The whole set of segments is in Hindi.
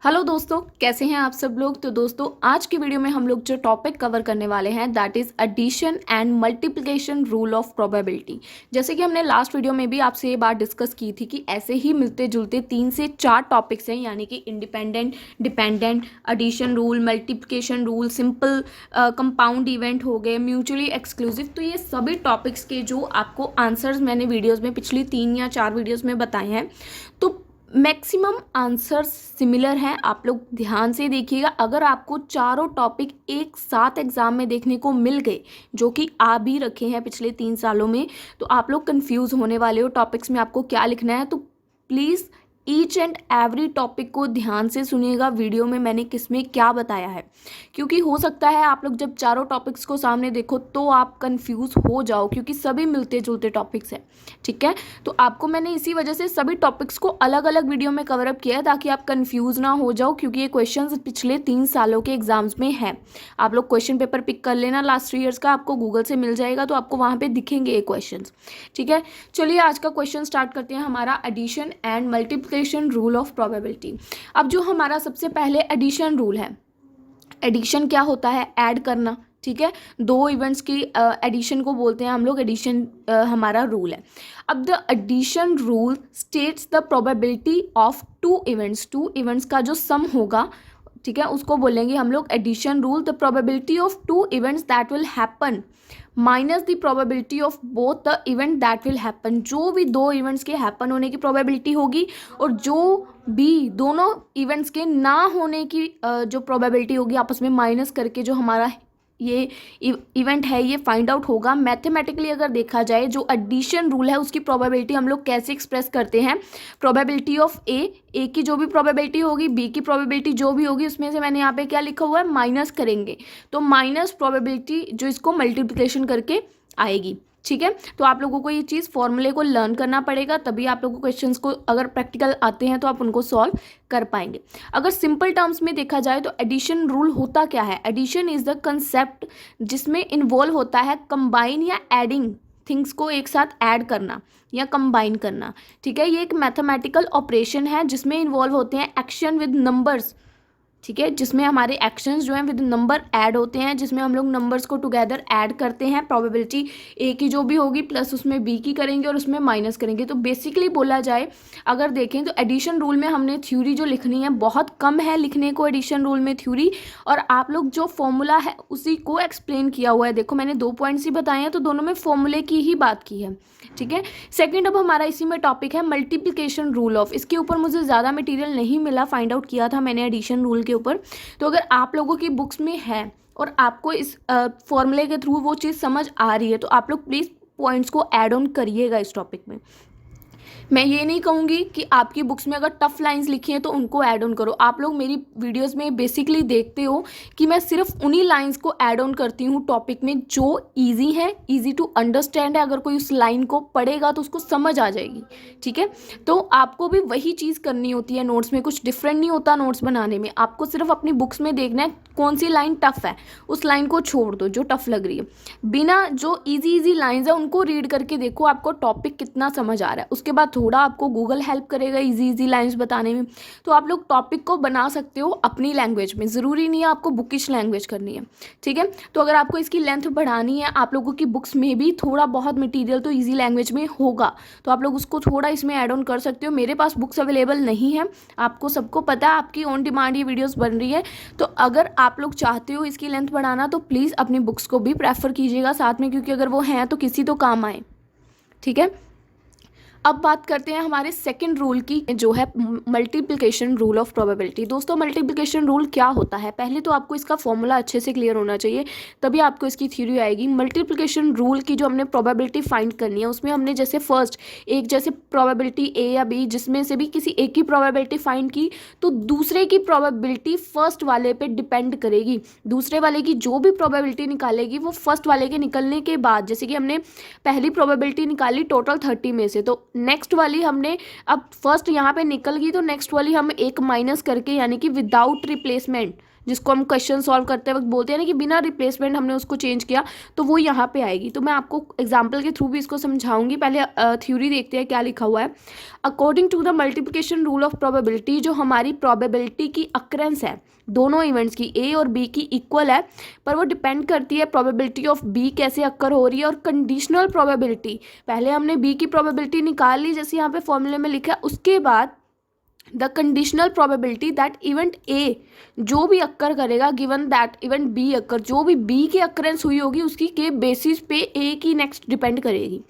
हेलो दोस्तों, कैसे हैं आप सब लोग। तो दोस्तों, आज की वीडियो में हम लोग जो टॉपिक कवर करने वाले हैं that is addition and multiplication rule of probability. जैसे कि हमने लास्ट वीडियो में भी आपसे ये बात डिस्कस की थी कि ऐसे ही मिलते जुलते 3 से 4 टॉपिक्स हैं, यानी कि independent, dependent, addition rule, multiplication rule, simple compound event हो गए, म्यूचुअली एक्सक्लूसिव। तो ये सभी टॉपिक्स के जो आपको आंसर्स मैंने वीडियोज़ में पिछली 3 या 4 वीडियोज़ में बताए हैं, तो मैक्सिमम आंसर्स सिमिलर हैं। आप लोग ध्यान से देखिएगा। अगर आपको चारों टॉपिक एक साथ एग्जाम में देखने को मिल गए, जो कि आ भी रखे हैं पिछले 3 सालों में, तो आप लोग कंफ्यूज होने वाले हो टॉपिक्स में आपको क्या लिखना है। तो please each and every topic को ध्यान से सुनिएगा वीडियो में मैंने किसमें क्या बताया है, क्योंकि हो सकता है आप लोग जब चारों टॉपिक्स को सामने देखो तो आप कंफ्यूज हो जाओ, क्योंकि सभी मिलते जुलते टॉपिक्स हैं। ठीक है, तो आपको मैंने इसी वजह से सभी टॉपिक्स को अलग अलग वीडियो में कवर अप किया है ताकि आप कंफ्यूज ना हो जाओ, क्योंकि ये क्वेश्चंस पिछले 3 सालों के एग्जाम्स में हैं। आप लोग क्वेश्चन पेपर पिक कर लेना लास्ट ईयर्स का, आपको गूगल से मिल जाएगा, तो आपको वहाँ पे दिखेंगे ये क्वेश्चन। ठीक है, चलिए आज का क्वेश्चन स्टार्ट करते हैं, हमारा addition and multiplication rule of probability. अब जो हमारा सबसे पहले एडिशन रूल है, एडिशन क्या होता है? ऐड करना। ठीक है, दो इवेंट्स की एडिशन को बोलते हैं हम लोग, एडिशन हमारा रूल है। अब the addition rule states the probability of two events का जो सम होगा, ठीक है, उसको बोलेंगे हम लोग addition rule. The probability of two events that will happen minus the probability of both the event that will happen. जो भी दो इवेंट्स के हैपन होने की प्रोबेबिलिटी होगी और जो भी दोनों इवेंट्स के ना होने की जो प्रोबेबिलिटी होगी, आपस में माइनस करके जो हमारा ये इवेंट है ये फाइंड आउट होगा। मैथमेटिकली अगर देखा जाए, जो एडिशन रूल है उसकी प्रोबेबिलिटी हम लोग कैसे एक्सप्रेस करते हैं? प्रोबेबिलिटी ऑफ ए की जो भी प्रोबेबिलिटी होगी, बी की प्रोबेबिलिटी जो भी होगी, उसमें से मैंने यहाँ पे क्या लिखा हुआ है? माइनस करेंगे, तो माइनस प्रोबेबिलिटी जो इसको मल्टीप्लिकेशन करके आएगी। ठीक है, तो आप लोगों को ये चीज़ फॉर्मूले को लर्न करना पड़ेगा, तभी आप लोगों को क्वेश्चंस को अगर प्रैक्टिकल आते हैं तो आप उनको सॉल्व कर पाएंगे। अगर सिंपल टर्म्स में देखा जाए तो एडिशन रूल होता क्या है? एडिशन इज द कंसेप्ट जिसमें इन्वॉल्व होता है कंबाइन या एडिंग थिंग्स को एक साथ ऐड करना या कंबाइन करना। ठीक है, ये एक मैथमेटिकल ऑपरेशन है जिसमें इन्वॉल्व होते हैं एक्शन विद नंबर्स। ठीक है, जिसमें हमारे एक्शंस जो हैं विद नंबर ऐड होते हैं, जिसमें हम लोग नंबर्स को टुगेदर ऐड करते हैं। प्रोबेबिलिटी ए की जो भी होगी प्लस उसमें बी की करेंगे और उसमें माइनस करेंगे। तो बेसिकली बोला जाए, अगर देखें तो एडिशन रूल में हमने थ्योरी जो लिखनी है बहुत कम है लिखने को एडिशन रूल में थ्योरी, और आप लोग जो फॉर्मूला है उसी को एक्सप्लेन किया हुआ है। देखो मैंने 2 पॉइंट्स ही बताए हैं, तो दोनों में फॉर्मूले की ही बात की है। ठीक है, सेकेंड अब हमारा इसी में टॉपिक है मल्टीप्लिकेशन रूल ऑफ। इसके ऊपर मुझे ज़्यादा मटेरियल नहीं मिला, फाइंड आउट किया था मैंने एडिशन रूल के ऊपर। तो अगर आप लोगों की बुक्स में है और आपको इस फॉर्मूले के थ्रू वो चीज़ समझ आ रही है, तो आप लोग प्लीज़ पॉइंट्स को ऐड ऑन करिएगा इस टॉपिक में। मैं ये नहीं कहूँगी कि आपकी बुक्स में अगर टफ लाइंस लिखी हैं तो उनको ऐड ऑन करो। आप लोग मेरी वीडियोस में बेसिकली देखते हो कि मैं सिर्फ उन्हीं लाइंस को ऐड ऑन करती हूँ टॉपिक में जो इजी है, इजी टू अंडरस्टैंड है। अगर कोई उस लाइन को पढ़ेगा तो उसको समझ आ जाएगी। ठीक है, तो आपको भी वही चीज़ करनी होती है नोट्स में, कुछ डिफरेंट नहीं होता नोट्स बनाने में। आपको सिर्फ अपनी बुक्स में देखना है कौन सी लाइन टफ है, उस लाइन को छोड़ दो जो टफ लग रही है। बिना जो इजी लाइंस है उनको रीड करके देखो आपको टॉपिक कितना समझ आ रहा है। उसके बाद थोड़ा आपको गूगल हेल्प करेगा इजी लाइंस बताने में, तो आप लोग टॉपिक को बना सकते हो अपनी लैंग्वेज में। ज़रूरी नहीं है आपको बुकिश लैंग्वेज करनी है। ठीक है, तो अगर आपको इसकी लेंथ बढ़ानी है, आप लोगों की बुक्स में भी थोड़ा बहुत मटेरियल तो इजी लैंग्वेज में होगा, तो आप लोग उसको थोड़ा इसमें ऐड ऑन कर सकते हो। मेरे पास बुक्स अवेलेबल नहीं है, आपको सबको पता है, आपकी ऑन डिमांड ये वीडियोज़ बन रही है। तो अगर आप लोग चाहते हो इसकी लेंथ बढ़ाना तो प्लीज़ अपनी बुक्स को भी प्रेफर कीजिएगा साथ में, क्योंकि अगर वो हैं तो किसी तो काम आए। ठीक है, अब बात करते हैं हमारे सेकंड रूल की, जो है मल्टीप्लिकेशन रूल ऑफ प्रोबेबिलिटी। दोस्तों, मल्टीप्लिकेशन रूल क्या होता है? पहले तो आपको इसका फॉर्मूला अच्छे से क्लियर होना चाहिए, तभी आपको इसकी थ्योरी आएगी। मल्टीप्लिकेशन रूल की जो हमने प्रोबेबिलिटी फाइंड करनी है, उसमें हमने जैसे फर्स्ट एक जैसे प्रोबेबिलिटी ए या बी, जिसमें से भी किसी एक की प्रोबेबिलिटी फाइंड की, तो दूसरे की प्रोबेबिलिटी फर्स्ट वाले पे डिपेंड करेगी। दूसरे वाले की जो भी प्रोबेबिलिटी निकालेगी वो फर्स्ट वाले के निकलने के बाद, जैसे कि हमने पहली प्रोबेबिलिटी निकाली टोटल 30 में से, तो नेक्स्ट वाली हमने अब फर्स्ट यहाँ पे निकल गई, तो नेक्स्ट वाली हम एक माइनस करके, यानी कि विदाउट रिप्लेसमेंट, जिसको हम क्वेश्चन सॉल्व करते वक्त बोलते हैं ना कि बिना रिप्लेसमेंट हमने उसको चेंज किया, तो वो यहाँ पे आएगी। तो मैं आपको एग्जाम्पल के थ्रू भी इसको समझाऊंगी। पहले थ्योरी देखते हैं क्या लिखा हुआ है। According to the multiplication rule of probability, जो हमारी प्रोबेबिलिटी की अक्रेंस है दोनों इवेंट्स की, ए और बी की इक्वल है, पर वो डिपेंड करती है प्रोबेबिलिटी ऑफ बी कैसे अक्कर हो रही है और कंडीशनल प्रोबेबिलिटी। पहले हमने बी की प्रोबेबिलिटी निकाल ली जैसे यहाँ पे फॉर्मूले में लिखा है, उसके बाद the conditional probability that event A जो भी अक्कर करेगा given that event B occur, जो भी बी की अक्रेंस हुई होगी उसकी के बेसिस पे ए की नेक्स्ट डिपेंड करेगी।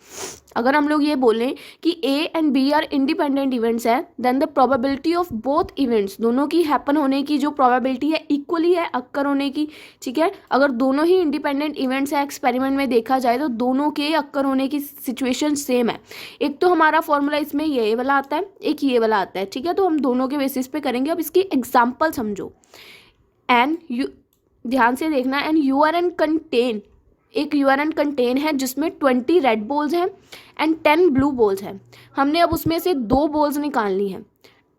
अगर हम लोग ये बोलें कि A and B are independent events हैं, then the probability of both events, दोनों की हैपन होने की जो प्रोबेबिलिटी है इक्वली है अक्कर होने की। ठीक है, अगर दोनों ही इंडिपेंडेंट इवेंट्स हैं एक्सपेरिमेंट में देखा जाए तो दोनों के अक्कर होने की सिचुएशन सेम है। एक तो हमारा फॉर्मूला इसमें ये वाला आता है, एक ये वाला आता है। ठीक है, तो हम दोनों के बेसिस पे करेंगे। अब इसकी एग्जाम्पल समझो। एंड यू ध्यान से देखना, एंड यूआरएन कंटेन, एक यूआरएन कंटेन है जिसमें 20 रेड बॉल्स हैं एंड 10 ब्लू बॉल्स हैं। हमने अब उसमें से 2 बॉल्स निकालनी है।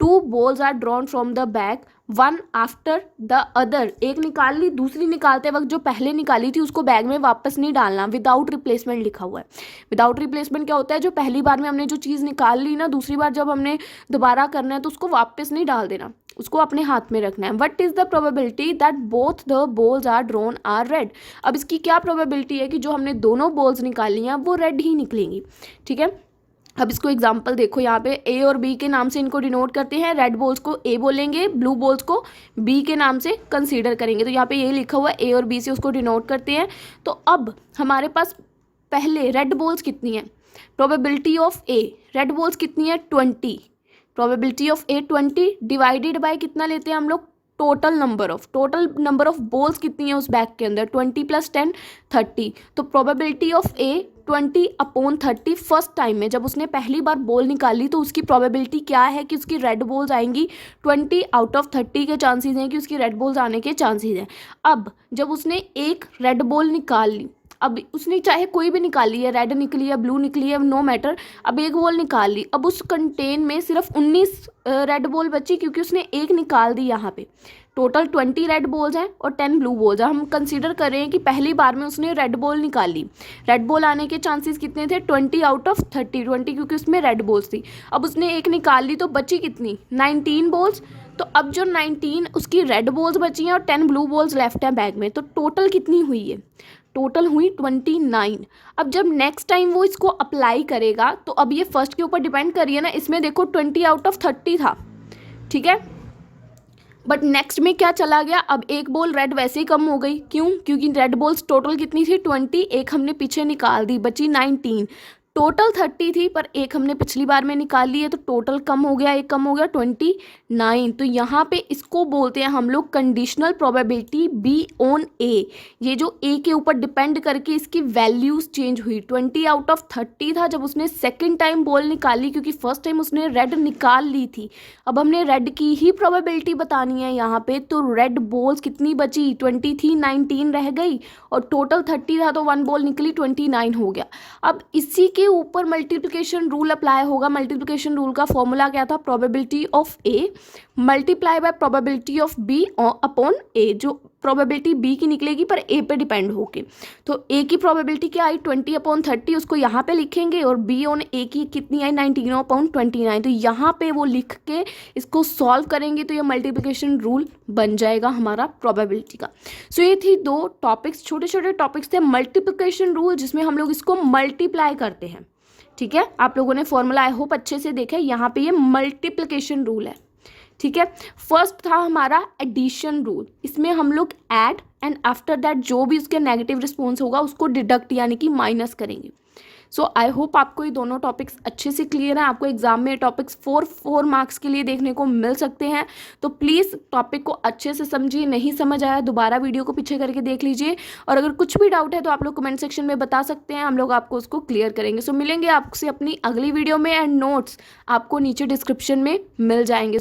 2 balls are drawn from the bag one after the other, एक निकाल ली, दूसरी निकालते वक्त जो पहले निकाली थी उसको बैग में वापस नहीं डालना, विदाउट रिप्लेसमेंट लिखा हुआ है। विदाउट रिप्लेसमेंट क्या होता है, जो पहली बार में हमने जो चीज़ निकाल ली ना, दूसरी बार जब हमने दोबारा करना है तो उसको वापस नहीं डाल देना, उसको अपने हाथ में रखना है। What is the probability that both the balls are drawn are red. अब इसकी क्या प्रोबेबिलिटी है कि जो हमने दोनों बॉल्स निकाली हैं वो रेड ही निकलेंगी। ठीक है, अब इसको एग्जाम्पल देखो, यहाँ पे ए और बी के नाम से इनको डिनोट करते हैं। रेड बॉल्स को ए बोलेंगे, ब्लू बॉल्स को बी के नाम से कंसीडर करेंगे। तो यहाँ पे ये लिखा हुआ है ए और बी से उसको डिनोट करते हैं। तो अब हमारे पास पहले रेड बॉल्स कितनी है, probability of A, red balls कितनी है 20, probability of A 20 divided by कितना लेते हैं हम लोग, टोटल नंबर ऑफ बॉल्स कितनी है उस बैग के अंदर, 20 + 10 30। तो probability of A 20/30 first time में जब उसने पहली बार बॉल निकाली तो उसकी प्रोबेबिलिटी क्या है कि उसकी रेड बॉल्स आएंगी, 20/30 के चांसेस हैं कि उसकी रेड बॉल्स आने के चांसेस हैं। अब जब उसने एक रेड बॉल निकाल ली, अब उसने चाहे कोई भी निकाली है, रेड निकली है, ब्लू निकली है, नो मैटर, अब एक बॉल निकाल ली। अब उस कंटेन में सिर्फ 19 रेड बॉल बची क्योंकि उसने एक निकाल दी। यहाँ पे टोटल 20 रेड बॉल्स हैं और 10 ब्लू बॉल्स हैं। हम कंसीडर कर रहे हैं कि पहली बार में उसने रेड बॉल निकाली, रेड बॉल आने के चांसेस कितने थे, 20/30, 20 क्योंकि उसमें रेड बॉल्स थी। अब उसने एक निकाल ली तो बची कितनी, 19 बॉल्स। तो अब जो 19 उसकी रेड बॉल्स बची हैं और 10 ब्लू बॉल्स लेफ्ट हैं बैग में, तो टोटल कितनी हुई है, टोटल हुई 29। अब जब नेक्स्ट टाइम वो इसको अप्लाई करेगा तो अब ये फर्स्ट के ऊपर डिपेंड करिए ना, इसमें देखो 20/30 था। ठीक है, बट नेक्स्ट में क्या चला गया, अब एक बॉल रेड वैसे ही कम हो गई, क्यों, क्योंकि रेड बॉल्स टोटल कितनी थी 20, एक हमने पीछे निकाल दी, बची 19, टोटल 30 थी पर एक हमने पिछली बार में निकाल ली है तो टोटल कम हो गया, एक कम हो गया 29। तो यहाँ पे इसको बोलते हैं हम लोग कंडीशनल प्रोबेबिलिटी बी ऑन ए। ये जो ए के ऊपर डिपेंड करके इसकी वैल्यूज चेंज हुई। 20/30 था जब उसने सेकेंड टाइम बॉल निकाली, क्योंकि फर्स्ट टाइम उसने रेड निकाल ली थी। अब हमने रेड की ही प्रोबेबिलिटी बतानी है यहाँ पे, तो रेड बॉल्स कितनी बची, 20 थी, 19 रह गई और टोटल 30 था तो 1 बॉल निकली, 29 हो गया। अब इसी के ऊपर मल्टीप्लिकेशन रूल अप्लाई होगा। मल्टीप्लिकेशन रूल का फॉर्मूला क्या था, probability of A multiply by probability of B upon A, जो प्रोबेबिलिटी बी की निकलेगी पर ए पे डिपेंड होके। तो ए की प्रोबेबिलिटी क्या आई 20/30, उसको यहाँ पे लिखेंगे, और बी ऑन ए की कितनी आई 19/29। तो यहाँ पे वो लिख के इसको सॉल्व करेंगे तो ये मल्टीप्लिकेशन रूल बन जाएगा हमारा प्रोबेबिलिटी का। सो ये थी 2 टॉपिक्स, छोटे छोटे टॉपिक्स थे। मल्टीप्लिकेशन रूल जिसमें हम लोग इसको मल्टीप्लाई करते हैं। ठीक है, आप लोगों ने फॉर्मूला आई होप अच्छे से देखा है। यहाँ पे ये मल्टीप्लिकेशन रूल है। ठीक है, फर्स्ट था हमारा एडिशन रूल, इसमें हम लोग ऐड एंड आफ्टर दैट जो भी उसके नेगेटिव रिस्पॉन्स होगा उसको डिडक्ट यानी कि माइनस करेंगे। सो आई होप आपको ये दोनों टॉपिक्स अच्छे से क्लियर हैं। आपको एग्जाम में टॉपिक्स 4 मार्क्स के लिए देखने को मिल सकते हैं, तो प्लीज़ टॉपिक को अच्छे से समझिए। नहीं समझ आया दोबारा वीडियो को पीछे करके देख लीजिए, और अगर कुछ भी डाउट है तो आप लोग कमेंट सेक्शन में बता सकते हैं, हम लोग आपको उसको क्लियर करेंगे। सो मिलेंगे आपसे अपनी अगली वीडियो में, एंड नोट्स आपको नीचे डिस्क्रिप्शन में मिल जाएंगे।